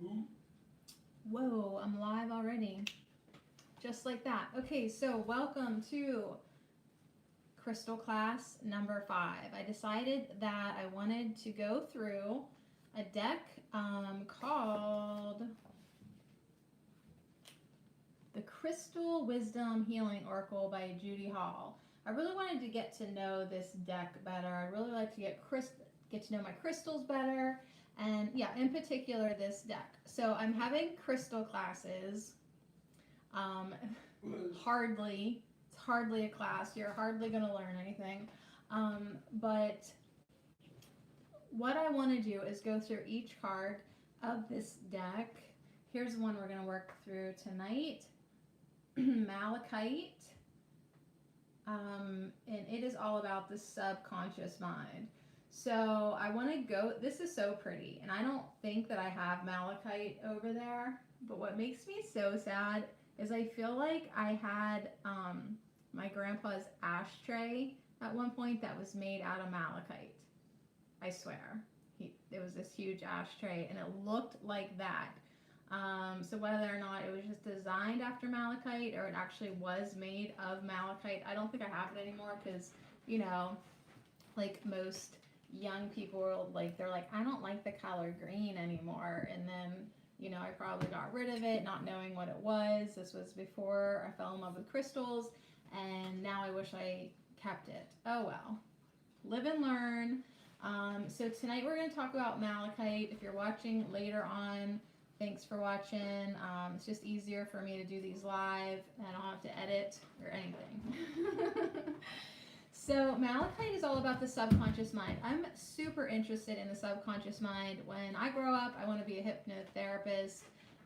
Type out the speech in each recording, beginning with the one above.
Whoa, I'm live already. Just like that. Okay, so welcome to Crystal Class number 5. I decided that I wanted to go through a deck called the Crystal Wisdom Healing Oracle by Judy Hall. I really wanted to get to know this deck better. I really like to get to know my crystals better, and yeah, in particular this deck. So I'm having crystal classes. Um, it's hardly a class. You're hardly going to learn anything. But what I want to do is go through each card of this deck. Here's one we're going to work through tonight. Malachite. And it is all about the subconscious mind. So I want to go, this is so pretty, and I don't think that I have malachite over there, but what makes me so sad is I feel like I had my grandpa's ashtray at one point that was made out of malachite. I swear. It was this huge ashtray, and it looked like that. So whether or not it was just designed after malachite or it actually was made of malachite, I don't think I have it anymore because, you know, like most young people, like they're like, I don't like the color green anymore. And then, you know, I probably got rid of it not knowing what it was. This was before I fell in love with crystals, and now I wish I kept it. Oh well. Live and learn. So tonight we're going to talk about malachite. If you're watching later on, thanks for watching. It's just easier for me to do these live. I don't have to edit or anything. So malachite is all about the subconscious mind. I'm super interested in the subconscious mind. When I grow up, I want to be a hypnotherapist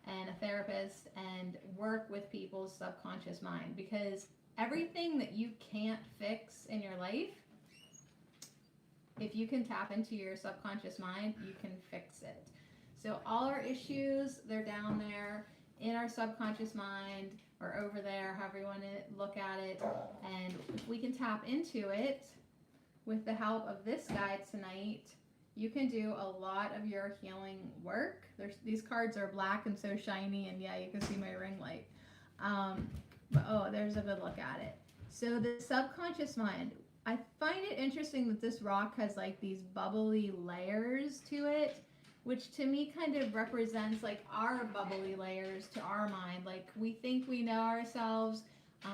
and a therapist and work with people's subconscious mind, because everything that you can't fix in your life, if you can tap into your subconscious mind, you can fix it. So all our issues, they're down there in our subconscious mind or over there, however you want to look at it. And if we can tap into it with the help of this guide tonight, you can do a lot of your healing work. These cards are black and so shiny, and yeah, you can see my ring light. But oh, there's a good look at it. So the subconscious mind, I find it interesting that this rock has like these bubbly layers to it, which to me kind of represents like our bubbly layers to our mind. Like we think we know ourselves,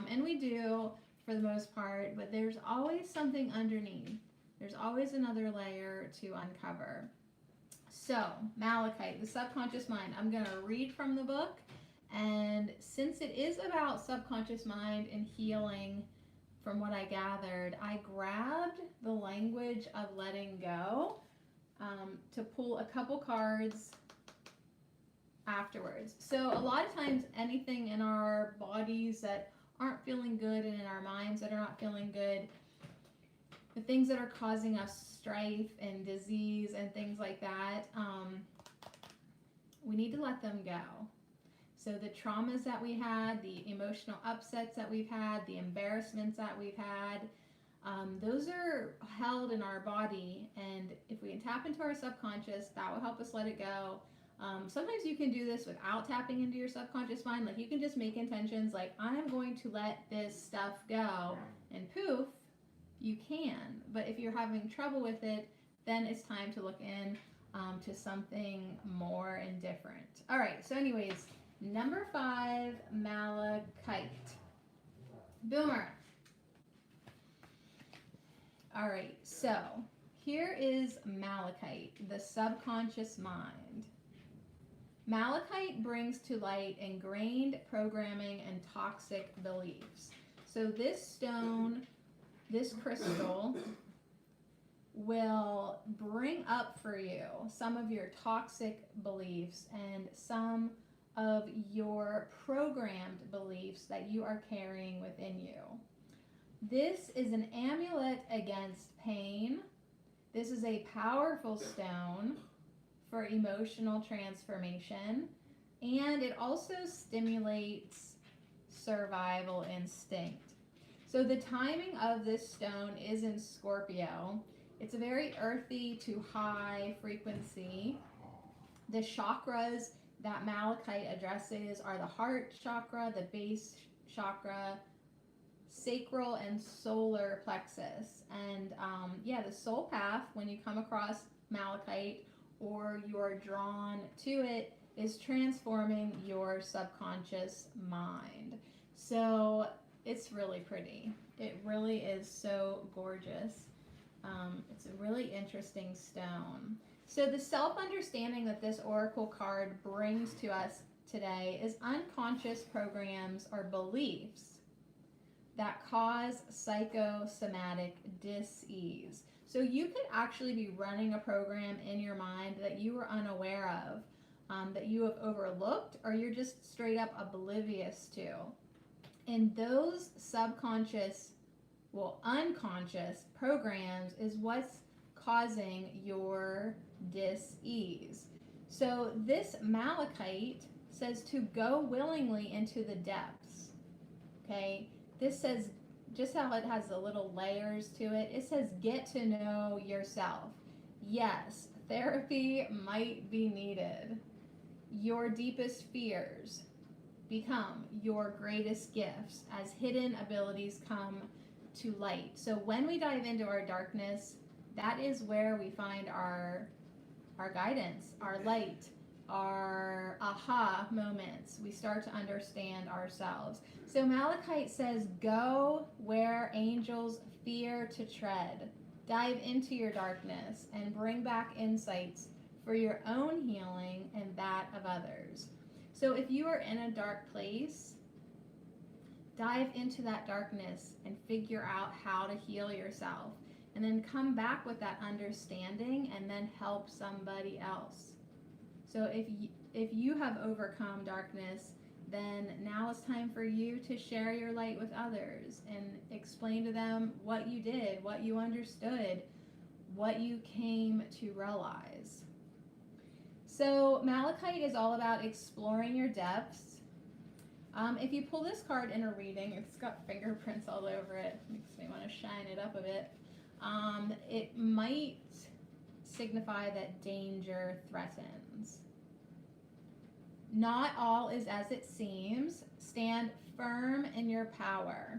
and we do for the most part, but there's always something underneath. There's always another layer to uncover. So malachite, the subconscious mind, I'm going to read from the book, and since it is about subconscious mind and healing, from what I gathered, I grabbed the language of letting go to pull a couple cards afterwards. So a lot of times anything in our bodies that aren't feeling good and in our minds that are not feeling good, the things that are causing us strife and disease and things like that, we need to let them go. So the traumas that we had, the emotional upsets that we've had, the embarrassments that we've had, those are held in our body, and if we can tap into our subconscious, that will help us let it go. Sometimes you can do this without tapping into your subconscious mind. Like you can just make intentions like, I am going to let this stuff go, and poof, you can. But if you're having trouble with it, then it's time to look in to something more and different. All right, so anyways, number 5, malachite. Boomer. All right, so here is malachite, the subconscious mind. Malachite brings to light ingrained programming and toxic beliefs. So this stone, this crystal, will bring up for you some of your toxic beliefs and some of your programmed beliefs that you are carrying within you. This is an amulet against pain. This is a powerful stone for emotional transformation, and it also stimulates survival instinct. So the timing of this stone is in Scorpio. It's a very earthy to high frequency. The chakras that Malachite addresses are the heart chakra, the base chakra, sacral and solar plexus. And yeah, the soul path, when you come across Malachite or you're drawn to it, is transforming your subconscious mind. So it's really pretty. It really is so gorgeous. It's a really interesting stone. So the self-understanding that this oracle card brings to us today is unconscious programs or beliefs that cause psychosomatic dis-ease. So you could actually be running a program in your mind that you were unaware of, that you have overlooked, or you're just straight up oblivious to. And those subconscious, well, unconscious programs is what's causing your dis-ease. So this Malachite says to go willingly into the depths. Okay, this says, just how it has the little layers to it, it says get to know yourself. Yes, therapy might be needed. Your deepest fears become your greatest gifts as hidden abilities come to light. So when we dive into our darkness, that is where we find our guidance, our light, our aha moments. We start to understand ourselves. So Malachite says, go where angels fear to tread. Dive into your darkness and bring back insights for your own healing and that of others. So if you are in a dark place, dive into that darkness and figure out how to heal yourself. And then come back with that understanding and then help somebody else. So if you have overcome darkness, then now it's time for you to share your light with others and explain to them what you did, what you understood, what you came to realize. So Malachite is all about exploring your depths. If you pull this card in a reading, it's got fingerprints all over it. Makes me want to shine it up a bit. It might signify that danger threatens. Not all is as it seems. Stand firm in your power.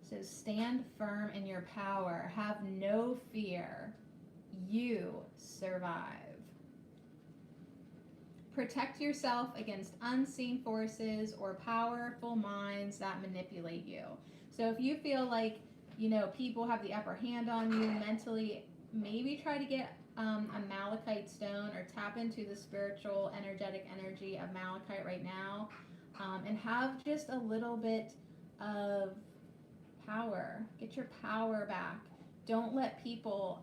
So stand firm in your power. Have no fear. You survive. Protect yourself against unseen forces or powerful minds that manipulate you. So if you feel like, people have the upper hand on you mentally, maybe try to get a Malachite stone or tap into the spiritual, energetic energy of Malachite right now, and have just a little bit of power. Get your power back. Don't let people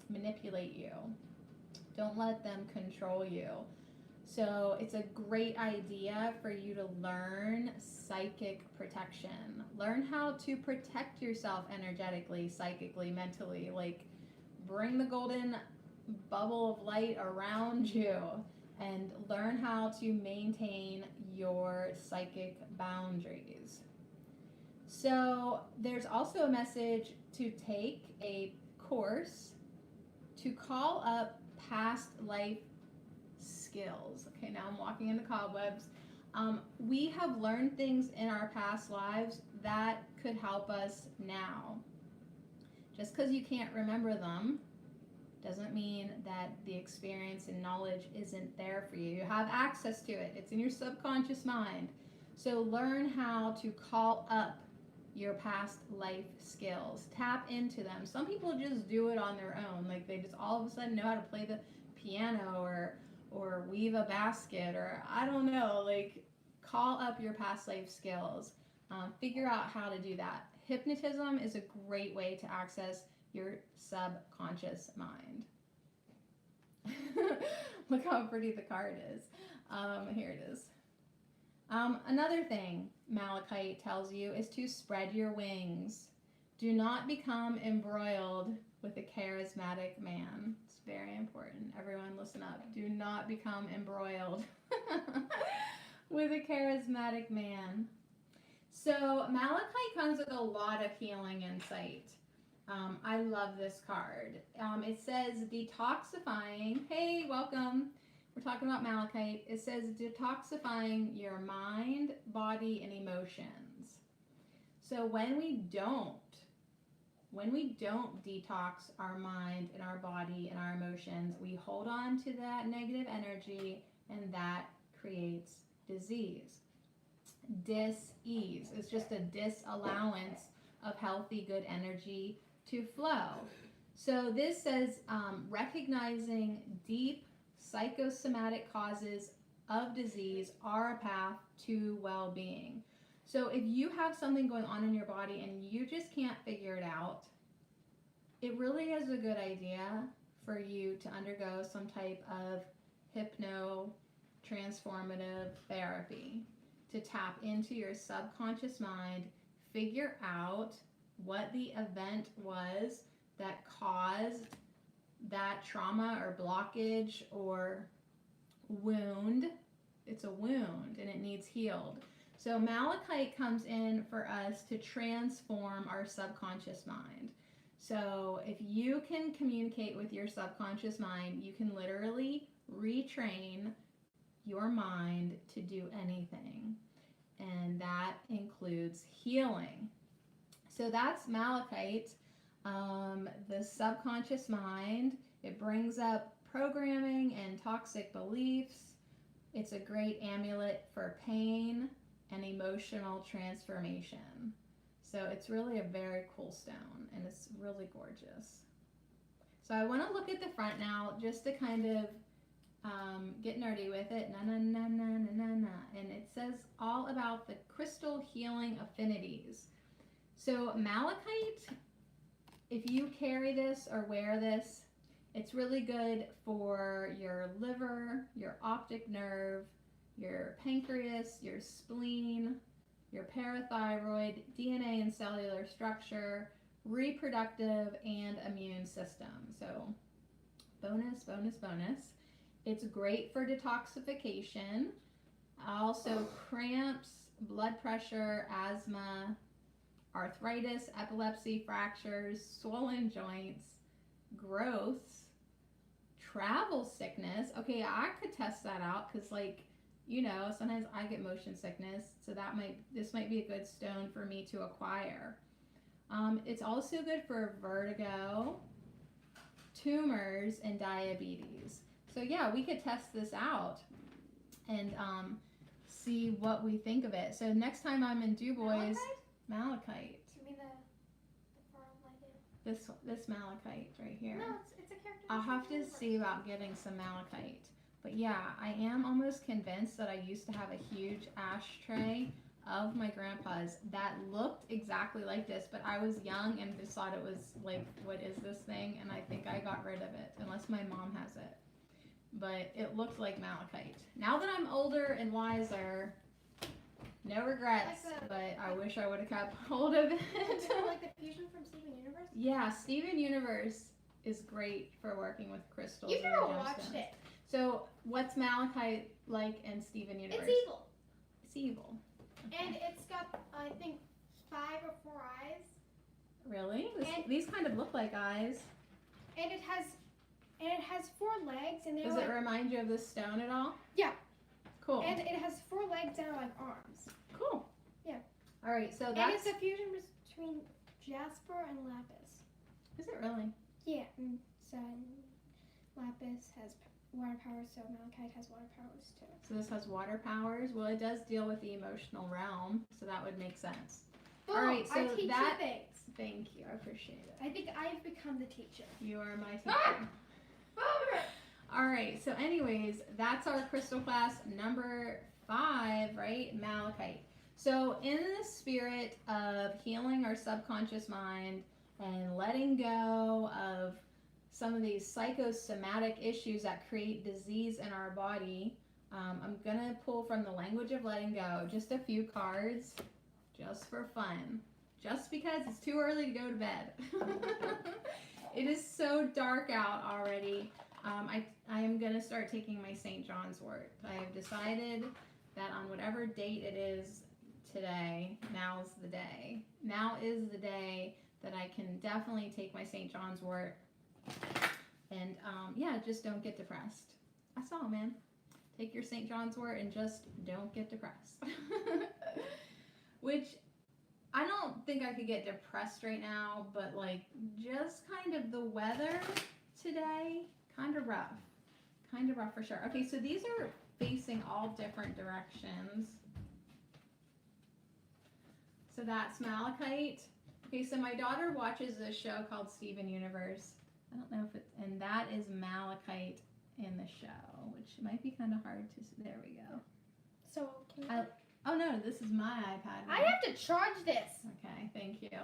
manipulate you. Don't let them control you. So it's a great idea for you to learn psychic protection. Learn how to protect yourself energetically, psychically, mentally. Like, bring the golden bubble of light around you and learn how to maintain your psychic boundaries. So there's also a message to take a course to call up past life skills. Okay, now I'm walking into cobwebs. We have learned things in our past lives that could help us now. Just because you can't remember them doesn't mean that the experience and knowledge isn't there for you. You have access to it. It's in your subconscious mind. So learn how to call up your past life skills. Tap into them. Some people just do it on their own. Like, they just all of a sudden know how to play the piano or weave a basket, or I don't know, like, call up your past life skills. Figure out how to do that. Hypnotism is a great way to access your subconscious mind. Look how pretty the card is. Here it is. Another thing Malachite tells you is to spread your wings. Do not become embroiled with a charismatic man. It's very important. Everyone listen up. Do not become embroiled with a charismatic man. So Malachite comes with a lot of healing insight. I love this card. It says detoxifying. Hey, welcome. we're talking about malachite. It says detoxifying your mind, body, and emotions. So when we don't detox our mind and our body and our emotions, we hold on to that negative energy, and that creates disease. Dis-ease is just a disallowance of healthy, good energy to flow. So this says recognizing deep psychosomatic causes of disease are a path to well-being. So if you have something going on in your body and you just can't figure it out, it really is a good idea for you to undergo some type of hypno-transformative therapy to tap into your subconscious mind, figure out what the event was that caused that trauma or blockage or wound. It's a wound and it needs healed. So malachite comes in for us to transform our subconscious mind. So if you can communicate with your subconscious mind, you can literally retrain your mind to do anything. And that includes healing. So that's malachite. The subconscious mind, it brings up programming and toxic beliefs. It's a great amulet for pain and emotional transformation. So it's really a very cool stone, and it's really gorgeous. So I want to look at the front now just to kind of get nerdy with it. Na na na na na na na. And it says all about the crystal healing affinities. So malachite, if you carry this or wear this, it's really good for your liver, your optic nerve, your pancreas, your spleen, your parathyroid, DNA and cellular structure, reproductive and immune system. So bonus, bonus, bonus. It's great for detoxification. Also cramps, blood pressure, asthma, arthritis, epilepsy, fractures, swollen joints, growths, travel sickness. Okay, I could test that out because, like, you know, sometimes I get motion sickness, so this might be a good stone for me to acquire. It's also good for vertigo, tumors, and diabetes. So yeah, we could test this out and see what we think of it. So next time I'm in Du Bois, malachite. You mean the far-legged? This malachite right here. No, it's a character. I'll have to see about getting some malachite. But yeah, I am almost convinced that I used to have a huge ashtray of my grandpa's that looked exactly like this, but I was young and just thought it was like, what is this thing? And I think I got rid of it, unless my mom has it. But it looked like malachite. Now that I'm older and wiser, no regrets, but I wish I would have kept hold of it. Like the fusion from Steven Universe? Yeah, Steven Universe is great for working with crystals. You've never watched it. So what's malachite like in Steven Universe? It's evil. It's evil. Okay. And it's got, I think, 5 or 4 eyes. Really? These kind of look like eyes. And it has 4 legs. And does it remind you of this stone at all? Yeah. Cool. And it has 4 legs that are like arms. Cool. Yeah. All right, so that's... And it's a fusion between jasper and lapis. Is it really? Yeah. And so lapis has water powers, so malachite has water powers too. So this has water powers. Well, it does deal with the emotional realm, so that would make sense. Boom, all right, so I teach you things. Thank you, I appreciate it. I think I've become the teacher. You are my teacher. All right, so anyways, that's our crystal class number 5, right? Malachite. So in the spirit of healing our subconscious mind and letting go of some of these psychosomatic issues that create disease in our body, I'm going to pull from the language of letting go just a few cards just for fun, just because it's too early to go to bed. It is so dark out already. I am going to start taking my St. John's wort. I have decided that on whatever date it is today, now's the day. Now is the day that I can definitely take my St. John's wort. And yeah, just don't get depressed. That's all, man. take your St. John's wort and just don't get depressed. Which I don't think I could get depressed right now, but like just kind of the weather today, kind of rough. Kind of rough for sure. Okay, so these are facing all different directions. So that's malachite. Okay, so my daughter watches a show called Steven Universe. I don't know if it's, and that is malachite in the show, which might be kind of hard to see. There we go. So can you... Oh no, this is my iPad now. I have to charge this. Okay, thank you.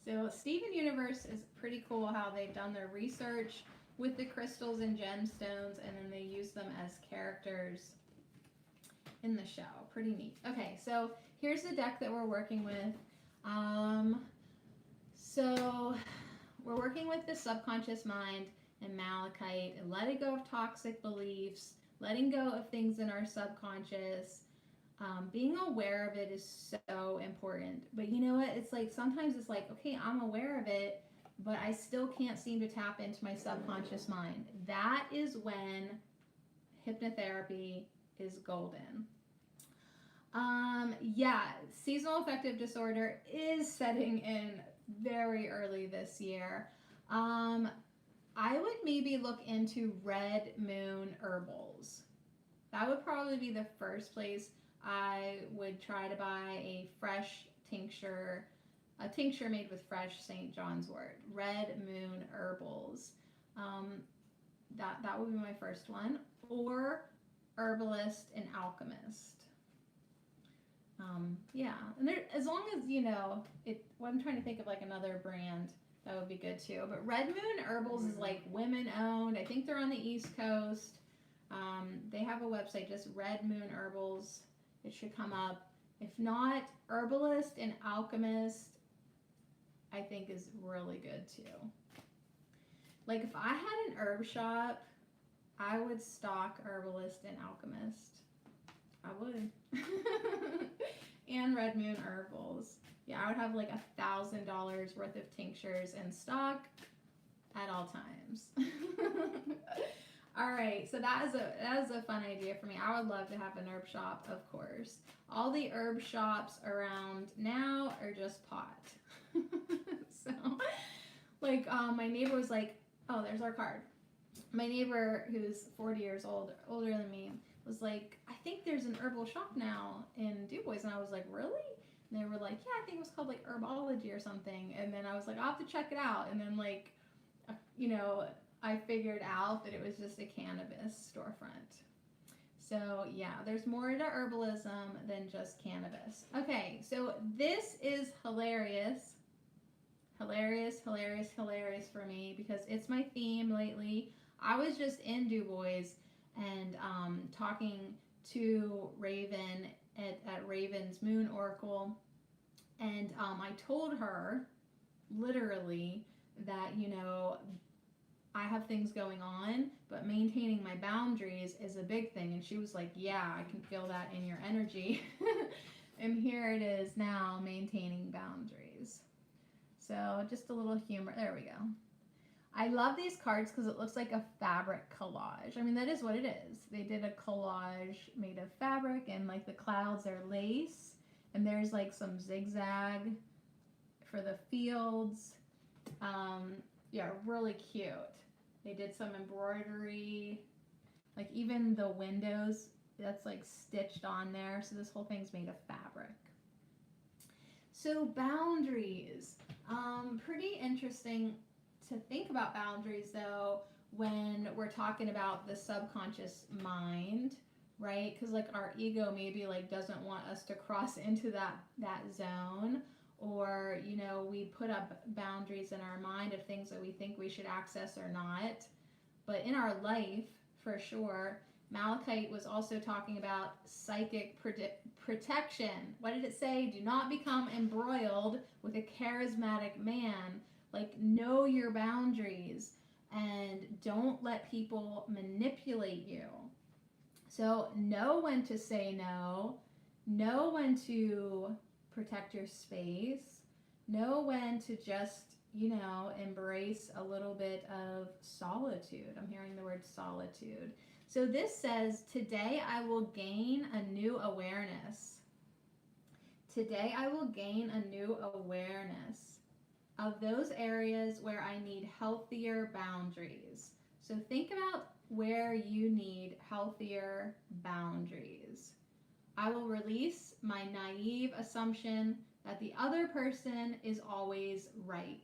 So Steven Universe is pretty cool how they've done their research with the crystals and gemstones, and then they use them as characters in the show. Pretty neat. Okay, so here's the deck that we're working with. So we're working with the subconscious mind and malachite, and letting go of toxic beliefs, letting go of things in our subconscious. Being aware of it is so important. But you know what? It's like sometimes it's like, okay, I'm aware of it, but I still can't seem to tap into my subconscious mind. That is when hypnotherapy is golden. Yeah, seasonal affective disorder is setting in very early this year. I would maybe look into red moon herbals. That would probably be the first place I would try to buy a fresh tincture, a tincture made with fresh St. John's wort. Red moon herbals. That would be my first one. Or herbalist and alchemist. Yeah, and there, as long as you know it. Well, I'm trying to think of like another brand that would be good too. But Red Moon Herbals is like women owned. I think they're on the East Coast. They have a website, just Red Moon Herbals. It should come up. If not, herbalist and alchemist, I think is really good too. Like if I had an herb shop, I would stock herbalist and alchemist. I would. And Red Moon Herbals. Yeah, I would have like $1,000 worth of tinctures in stock at all times. All right, so that is a fun idea for me. I would love to have an herb shop, of course. All the herb shops around now are just pot. So, like, my neighbor was like, oh, there's our card. My neighbor, who's 40 years old, older than me, was like, I think there's an herbal shop now in Du Bois. And I was like, really? And they were like, yeah, I think it was called like Herbology or something. And then I was like, I'll have to check it out. And then like, you know, I figured out that it was just a cannabis storefront. So yeah, there's more to herbalism than just cannabis. Okay, so this is hilarious. Hilarious, hilarious, hilarious for me because it's my theme lately. I was just in Du Bois and talking to Raven at Raven's Moon Oracle, and I told her literally that, you know, I have things going on, but maintaining my boundaries is a big thing. And she was like, yeah, I can feel that in your energy. And here it is now, maintaining boundaries. So just a little humor. There we go. I love these cards because it looks like a fabric collage. I mean, that is what it is. They did a collage made of fabric, and like the clouds are lace, and there's like some zigzag for the fields. Yeah, really cute. They did some embroidery, like even the windows, that's like stitched on there. So this whole thing's made of fabric. So boundaries, pretty interesting to think about boundaries though when we're talking about the subconscious mind, right? Because like our ego maybe like doesn't want us to cross into that zone, or you know, we put up boundaries in our mind of things that we think we should access or not. But in our life, for sure, Malachite was also talking about psychic protection. What did it say? Do not become embroiled with a charismatic man. Like, know your boundaries and don't let people manipulate you. So know when to say no, know when to protect your space, know when to just, you know, embrace a little bit of solitude. I'm hearing the word solitude. So this says, today I will gain a new awareness. Today I will gain a new awareness of those areas where I need healthier boundaries. So think about where you need healthier boundaries. I will release my naive assumption that the other person is always right.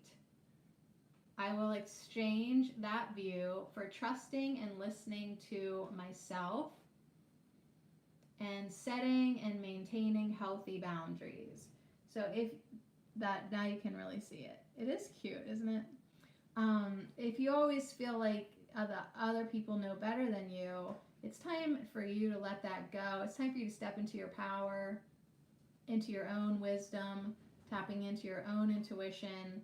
I will exchange that view for trusting and listening to myself and setting and maintaining healthy boundaries. So if that, now you can really see it. It is cute, isn't it? If you always feel like other people know better than you, it's time for you to let that go. It's time for you to step into your power, into your own wisdom, tapping into your own intuition.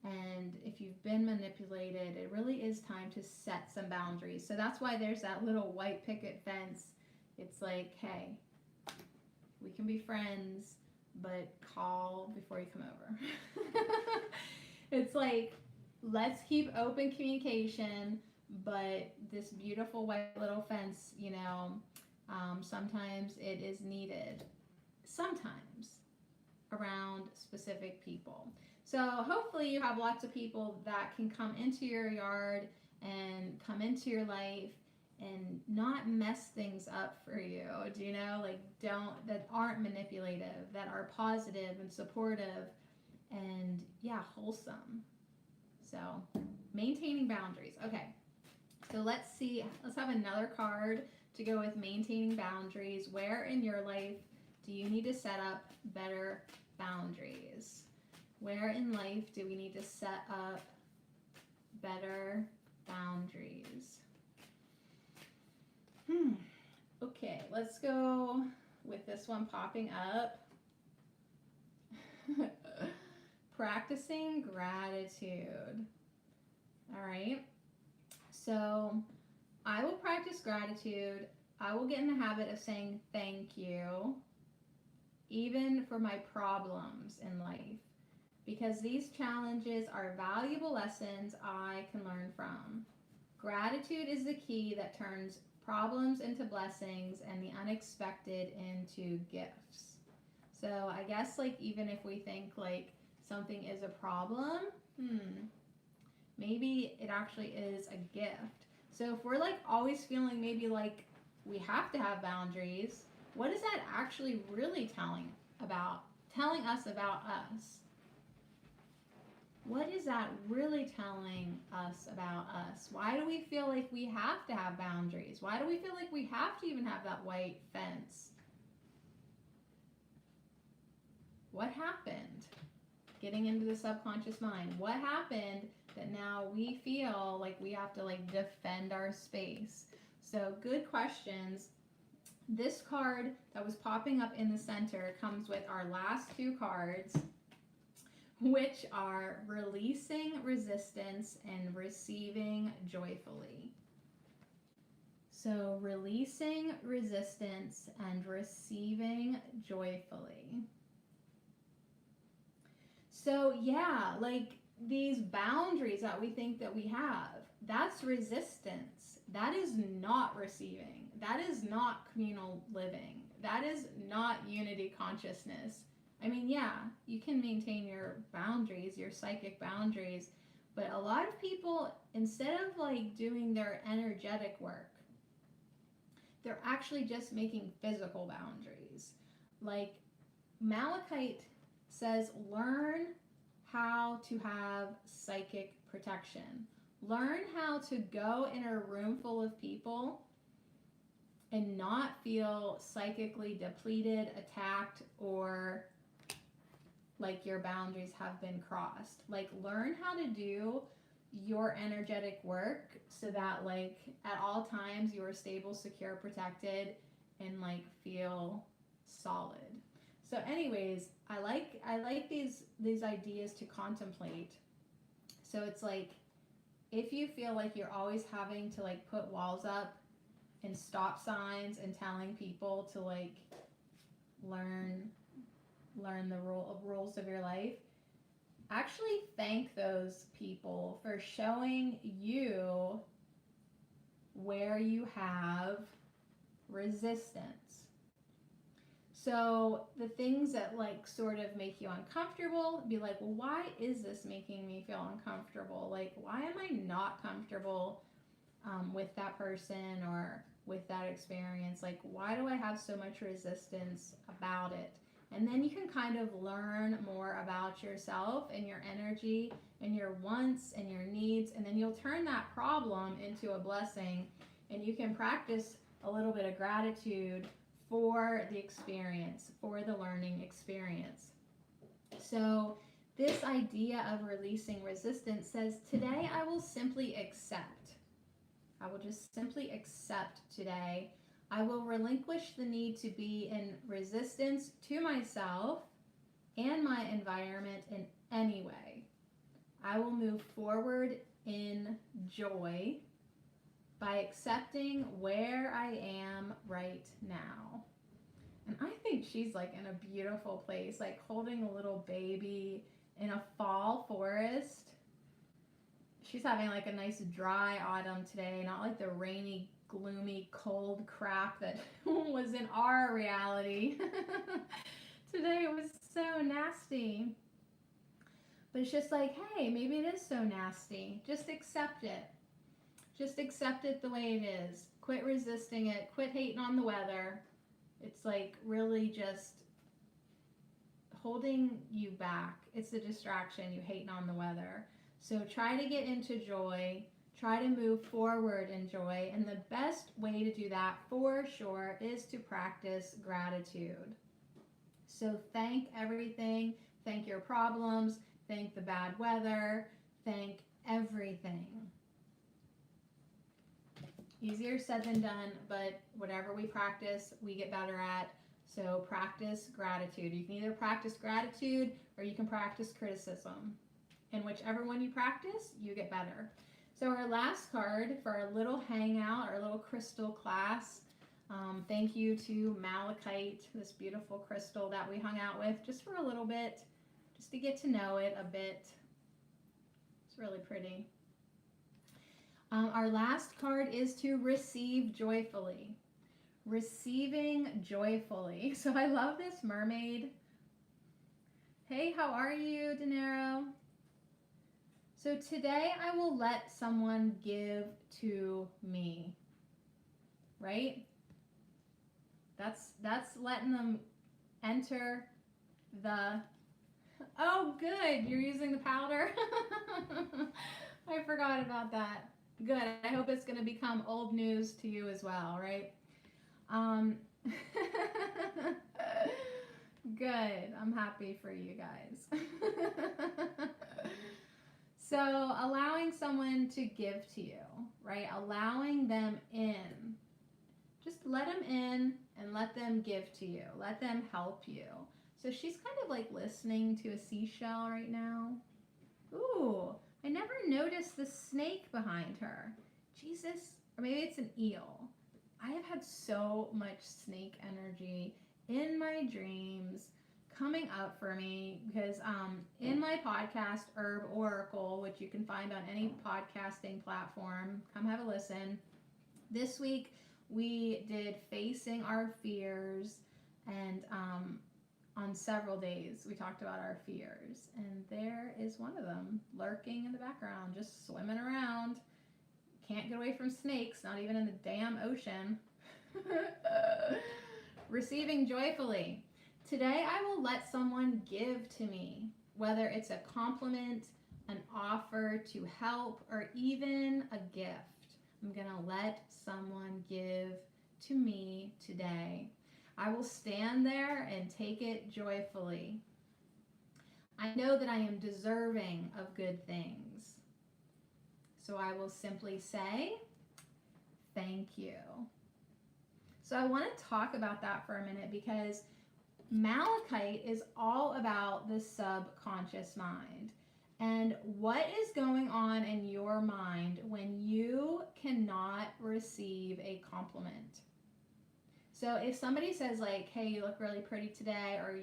And if you've been manipulated, it really is time to set some boundaries. So that's why there's that little white picket fence. It's like, hey, we can be friends, but call before you come over. It's like, let's keep open communication, but this beautiful white little fence, sometimes it is needed. Sometimes around specific people. So hopefully you have lots of people that can come into your yard and come into your life and not mess things up for you. Do you know? Like, that aren't manipulative, that are positive and supportive and, yeah, wholesome. So maintaining boundaries. Okay. So let's see. Let's have another card to go with maintaining boundaries. Where in your life do you need to set up better boundaries? Where in life do we need to set up better boundaries? Okay, let's go with this one popping up. Practicing gratitude. All right. So I will practice gratitude. I will get in the habit of saying thank you, even for my problems in life, because these challenges are valuable lessons I can learn from. Gratitude is the key that turns problems into blessings and the unexpected into gifts. So I guess, like, even if we think like something is a problem, maybe it actually is a gift. So if we're like always feeling maybe like we have to have boundaries, what is that actually really telling us about us? What is that really telling us about us? Why do we feel like we have to have boundaries? Why do we feel like we have to even have that white fence? What happened? Getting into the subconscious mind. What happened that now we feel like we have to like defend our space? So good questions. This card that was popping up in the center comes with our last two cards, which are releasing resistance and receiving joyfully. So releasing resistance and receiving joyfully. So yeah, like these boundaries that we think that we have, that's resistance. That is not receiving. That is not communal living. That is not unity consciousness. I mean, yeah, you can maintain your boundaries, your psychic boundaries, but a lot of people, instead of like doing their energetic work, they're actually just making physical boundaries. Like Malachite says, learn how to have psychic protection. Learn how to go in a room full of people and not feel psychically depleted, attacked, or like your boundaries have been crossed. Like learn how to do your energetic work so that like at all times you are stable, secure, protected, and like feel solid. So anyways, I like these ideas to contemplate. So it's like if you feel like you're always having to like put walls up and stop signs and telling people to like learn the rules of your life, actually thank those people for showing you where you have resistance. So the things that like sort of make you uncomfortable, be like, well, why is this making me feel uncomfortable? Like, why am I not comfortable with that person or with that experience? Like, why do I have so much resistance about it? And then you can kind of learn more about yourself and your energy and your wants and your needs, and then you'll turn that problem into a blessing, and you can practice a little bit of gratitude for the experience, for the learning experience. So this idea of releasing resistance says, today I will simply accept. I will just simply accept today. I will relinquish the need to be in resistance to myself and my environment in any way. I will move forward in joy by accepting where I am right now. And I think she's like in a beautiful place, like holding a little baby in a fall forest. She's having like a nice dry autumn today, not like the rainy, gloomy, cold crap that was in our reality. Today it was so nasty. But it's just like, hey, maybe it is so nasty. Just accept it. Just accept it the way it is. Quit resisting it. Quit hating on the weather. It's like really just holding you back. It's a distraction, you hating on the weather. So try to get into joy. Try to move forward in joy. And the best way to do that for sure is to practice gratitude. So thank everything. Thank your problems. Thank the bad weather. Thank everything. Easier said than done, but whatever we practice, we get better at. So practice gratitude. You can either practice gratitude or you can practice criticism. And whichever one you practice, you get better. So our last card for our little hangout, our little crystal class. Thank you to Malachite, this beautiful crystal that we hung out with just for a little bit, just to get to know it a bit. It's really pretty. Our last card is to receive joyfully. Receiving joyfully. So I love this mermaid. Hey, how are you, Dinero? So today I will let someone give to me. Right? That's letting them enter the... Oh, good. You're using the powder. I forgot about that. Good. I hope it's going to become old news to you as well, right? Good. I'm happy for you guys. So allowing someone to give to you, right? Allowing them in. Just let them in and let them give to you. Let them help you. So she's kind of like listening to a seashell right now. Ooh, I never noticed the snake behind her. Jesus, or maybe it's an eel. I have had so much snake energy in my dreams coming up for me because in my podcast, Herb Oracle, which you can find on any podcasting platform, come have a listen. This week we did Facing Our Fears, and on several days we talked about our fears, and there is one of them lurking in the background, just swimming around. Can't get away from snakes, not even in the damn ocean. Receiving joyfully. Today I will let someone give to me, whether it's a compliment, an offer to help, or even a gift. I'm going to let someone give to me today. I will stand there and take it joyfully. I know that I am deserving of good things. So I will simply say, thank you. So I want to talk about that for a minute because Malachite is all about the subconscious mind. And what is going on in your mind when you cannot receive a compliment? So if somebody says like, hey, you look really pretty today, or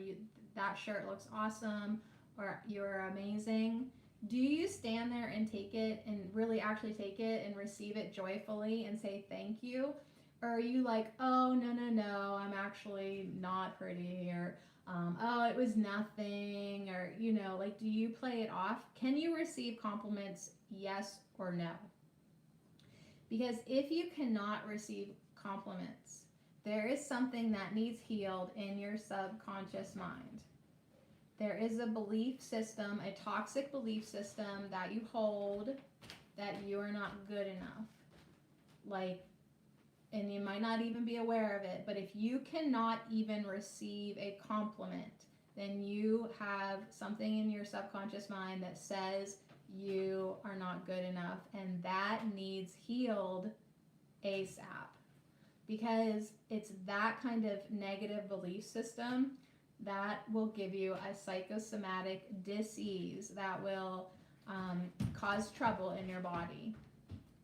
that shirt looks awesome, or you're amazing, Do you stand there and take it and really actually take it and receive it joyfully and say thank you? Or are you like, oh, no, no, no, I'm actually not pretty, or oh, it was nothing, or, like, do you play it off? Can you receive compliments, yes or no? Because if you cannot receive compliments, there is something that needs healed in your subconscious mind. There is a belief system, a toxic belief system that you hold that you are not good enough. Like, and you might not even be aware of it, but if you cannot even receive a compliment, then you have something in your subconscious mind that says you are not good enough, and that needs healed ASAP, because it's that kind of negative belief system that will give you a psychosomatic disease that will cause trouble in your body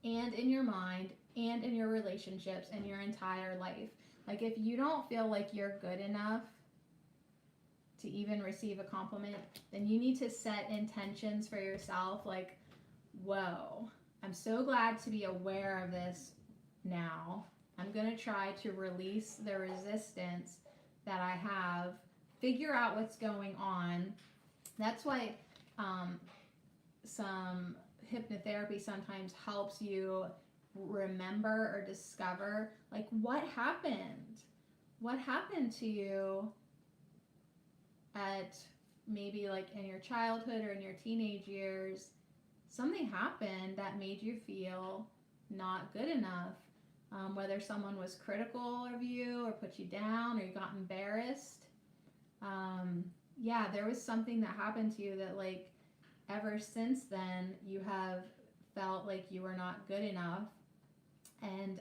and in your mind and in your relationships and your entire life. Like, if you don't feel like you're good enough to even receive a compliment, then you need to set intentions for yourself, like, whoa, I'm so glad to be aware of this now. I'm going to try to release the resistance that I have, figure out what's going on. That's why some hypnotherapy sometimes helps you remember or discover, like, what happened to you at maybe like in your childhood or in your teenage years. Something happened that made you feel not good enough, whether someone was critical of you or put you down or you got embarrassed. There was something that happened to you that, like, ever since then you have felt like you were not good enough, and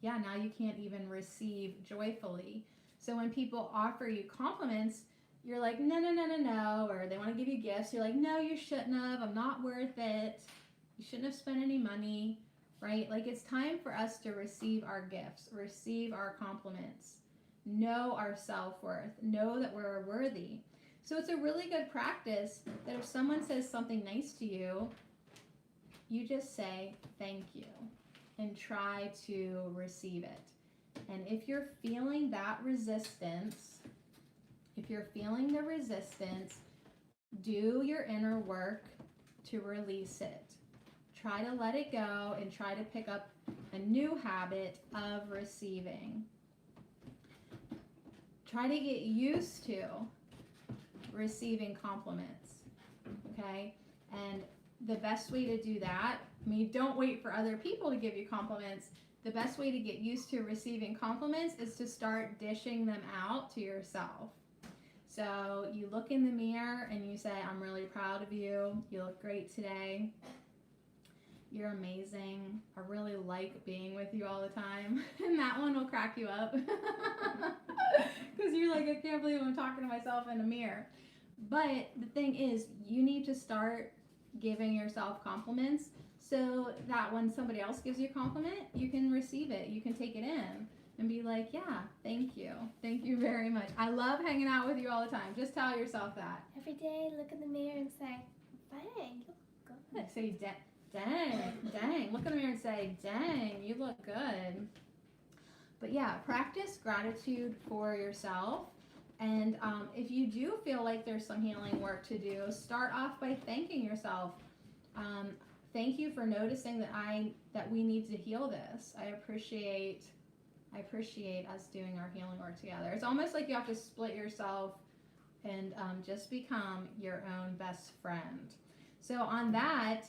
now you can't even receive joyfully. So when people offer you compliments, you're like, no, no, no, no, no, or they want to give you gifts, you're like, no, you shouldn't have, I'm not worth it, you shouldn't have spent any money, right? Like, it's time for us to receive our gifts, receive our compliments, know our self-worth, know that we're worthy. So it's a really good practice that if someone says something nice to you, you just say thank you and try to receive it. And if you're feeling that resistance, if you're feeling the resistance, do your inner work to release it. Try to let it go and try to pick up a new habit of receiving. Try to get used to receiving compliments, okay? And the best way to do that, don't wait for other people to give you compliments. The best way to get used to receiving compliments is to start dishing them out to yourself. So you look in the mirror and you say, I'm really proud of you. You look great today. You're amazing. I really like being with you all the time. And that one will crack you up. Because you're like, I can't believe I'm talking to myself in a mirror. But the thing is, you need to start giving yourself compliments so that when somebody else gives you a compliment, you can receive it. You can take it in and be like, yeah, thank you. Thank you very much. I love hanging out with you all the time. Just tell yourself that. Every day, look in the mirror and say, dang, you look good. Say, dang. Look in the mirror and say, dang, you look good. But yeah, practice gratitude for yourself. And if you do feel like there's some healing work to do, start off by thanking yourself. Thank you for noticing that we need to heal this. I appreciate us doing our healing work together. It's almost like you have to split yourself and just become your own best friend. So on that,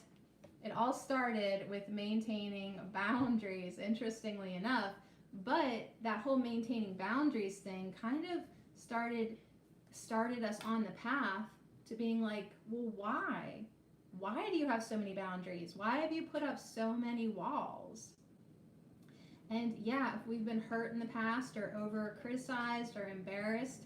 it all started with maintaining boundaries, interestingly enough. But that whole maintaining boundaries thing kind of started us on the path to being like, well, why? Why do you have so many boundaries? Why have you put up so many walls? And yeah, if we've been hurt in the past or over criticized or embarrassed,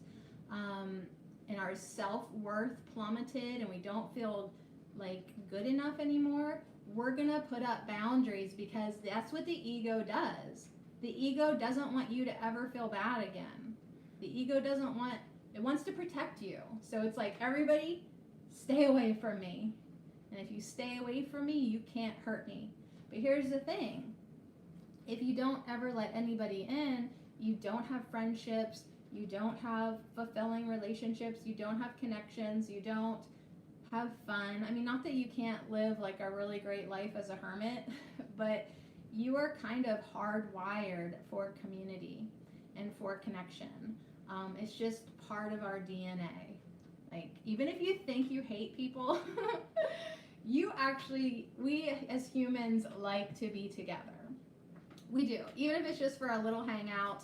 and our self-worth plummeted and we don't feel like good enough anymore, we're gonna put up boundaries because that's what the ego does. The ego doesn't want you to ever feel bad again. The ego it wants to protect you. So it's like, everybody, stay away from me. And if you stay away from me, you can't hurt me. But here's the thing. If you don't ever let anybody in, you don't have friendships, you don't have fulfilling relationships, you don't have connections, you don't have fun. I mean, not that you can't live like a really great life as a hermit, but you are kind of hardwired for community and for connection. It's just part of our DNA. Like, even if you think you hate people, we as humans like to be together. We do. Even if it's just for a little hangout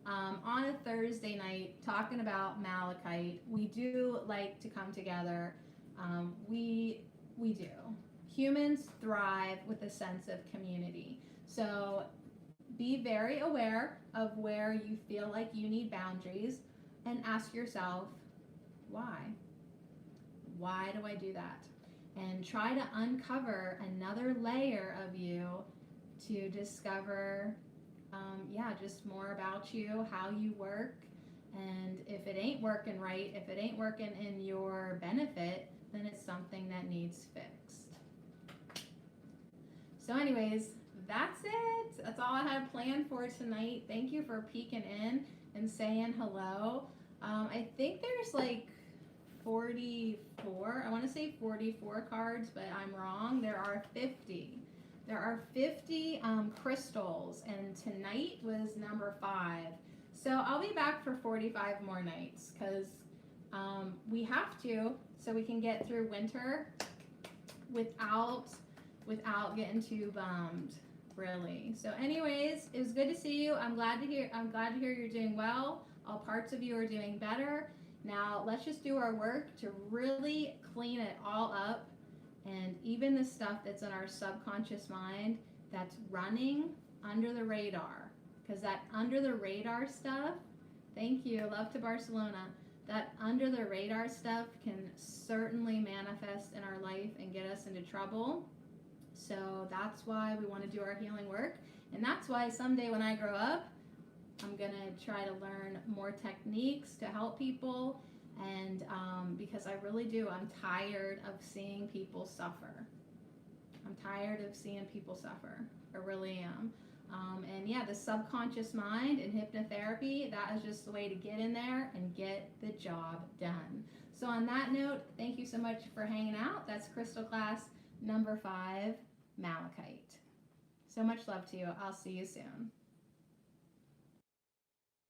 on a Thursday night talking about Malachite, we do like to come together. We do. Humans thrive with a sense of community. So be very aware of where you feel like you need boundaries and ask yourself, why? Why do I do that? And try to uncover another layer of you to discover, just more about you, how you work. And if it ain't working right, if it ain't working in your benefit, then it's something that needs fixed. So anyways, that's it. That's all I had planned for tonight. Thank you for peeking in and saying hello. I think there's like 44, I want to say 44 cards, but I'm wrong. There are 50. There are 50 crystals, and tonight was number 5. So I'll be back for 45 more nights because we have to, so we can get through winter without getting too bummed, really. So anyways, it was good to see you. I'm glad to hear you're doing well. All parts of you are doing better. Now let's just do our work to really clean it all up, and even the stuff that's in our subconscious mind that's running under the radar, because that under the radar stuff, thank you, love to Barcelona, that under the radar stuff can certainly manifest in our life and get us into trouble. So that's why we want to do our healing work, and that's why someday when I grow up, I'm going to try to learn more techniques to help people, and because I really do, I'm tired of seeing people suffer. I'm tired of seeing people suffer. I really am. And yeah, the subconscious mind and hypnotherapy, that is just the way to get in there and get the job done. So on that note, thank you so much for hanging out. That's Crystal Class number 5, Malachite. So much love to you. I'll see you soon.